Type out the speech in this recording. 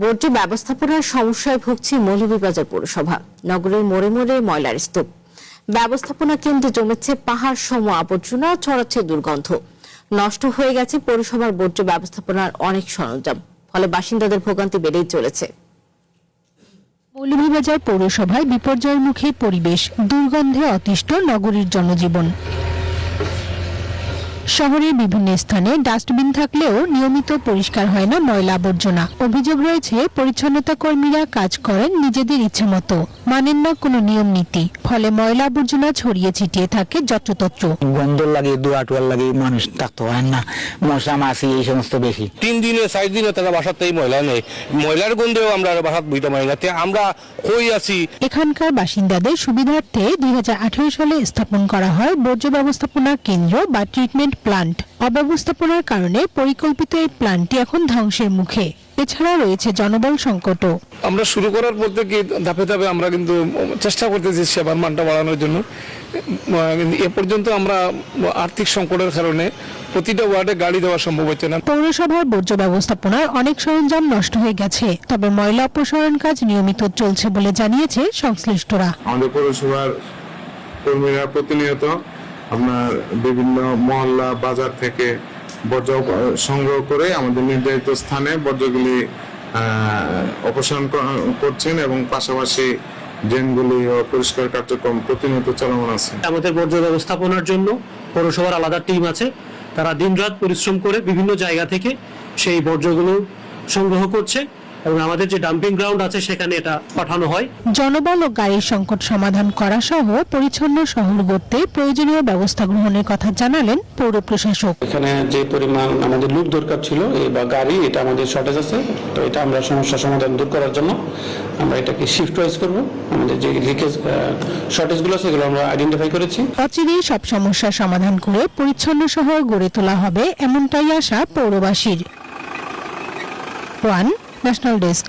বর্জ্য ব্যবস্থাপনার সমস্যায় ভুগছে মৌলভীবাজার পৌরসভা। নগরের মোড়ে মোড়ে ময়লার স্তূপ, ব্যবস্থাপনা কেন্দ্রে জমেছে পাহাড় সম আবর্জনা, ছড়াচ্ছে দুর্গন্ধ। নষ্ট হয়ে গেছে পৌরসভার বর্জ্য ব্যবস্থাপনার অনেক সরঞ্জাম, ফলে বাসিন্দাদের ভোগান্তি বেড়েই চলেছে। মৌলভীবাজার পৌরসভায় বিপর্যয়ের মুখে পরিবেশ, দুর্গন্ধে অতিষ্ঠ নগরীর জনজীবন। শহরের বিভিন্ন স্থানে ডাস্টবিন থাকলেও নিয়মিত পরিষ্কার হয় না ময়লা আবর্জনা। অভিযোগ রয়েছে পরিচ্ছন্নতা কর্মীরা কাজ করেন নিজেদের ইচ্ছে মতো, মানেন না কোনো নিয়ম নীতি, ফলে ময়লা আবর্জনা ছড়িয়ে ছিটিয়ে থাকে যত্রতত্র। গন্ধ লাগে, দুয়াটোয়ার লাগে, মানুষ থাকতে হয় না, মশা মাছি এই সমস্ত বেশি। 3 দিনে 4 দিনে তারা বাসাতেই ময়লা নেই, ময়লার গন্ধেও আমরা বাসাত বুঝতে পারি না। আমরা কই আছি। এখানকার বাসিন্দাদের সুবিধার্থে 2018 সালে স্থাপন করা হয় বর্জ্য ব্যবস্থাপনা কেন্দ্র বা ট্রিটমেন্ট প্লান্ট। অব্যবস্থাপনার কারণে পরিকল্পিত এই প্লান্টটি এখন ধ্বংসের মুখে। এছাড়া রয়েছে জনবল সংকটও। আমরা শুরু করার পর থেকে ধাপে ধাপে আমরা কিন্তু চেষ্টা করতেছি সেবার মানটা বাড়ানোর জন্য। এ পর্যন্ত আমরা আর্থিক সংকটের কারণে প্রতিটা ওয়ার্ডে গাড়ি দেওয়া সম্ভব হচ্ছে না। পৌরসভার বর্জ্য ব্যবস্থাপনার অনেক সরঞ্জাম নষ্ট হয়ে গেছে, তবে ময়লা অপসারণ কাজ নিয়মিত চলছে বলে জানিয়েছে সংশ্লিষ্টরা। আমাদের পৌরসভার কর্মীরা প্রতিনিয়ত আপনার বিভিন্ন মহল্লা বাজার থেকে বর্জ্য সংগ্রহ করে আমাদের নির্ধারিত স্থানে বর্জ্যগুলি অপসারণ করছেন এবং পাশাপাশি ড্রেনগুলি পরিষ্কার কার্যক্রম প্রতিনিয়ত চলমান আছে। আমাদের বর্জ্য ব্যবস্থাপনার জন্য পৌরসভার আলাদা টিম আছে, তারা দিনরাত পরিশ্রম করে বিভিন্ন জায়গা থেকে সেই বর্জ্যগুলো সংগ্রহ করছে এবং আমাদের যে ডাম্পিং গ্রাউন্ড আছে সেখানে এটা পাঠানো হয়। জনবল ও গাড়ির সংকট সমাধান করা সহ পরিচ্ছন্ন শহর গড়তে প্রয়োজনীয় ব্যবস্থা গ্রহণের কথা জানালেন পৌর প্রশাসক। এখানে যে পরিমাণ আমাদের লোক দরকার ছিল বা গাড়ি, এটা আমাদের শর্টেজ আছে, তো এটা আমরা সমস্যা সমাধান দূর করার জন্য আমরা এটাকে শিফট ওয়াইজ করব। আমাদের যে লিকেজ শর্টেজগুলো আছে সেগুলো আমরা আইডেন্টিফাই করেছি। অচিরেই সব সমস্যার সমাধান করে পরিচ্ছন্ন শহর গড়ে তোলা হবে, এমনটাই আশা পৌরবাসীর। National desk.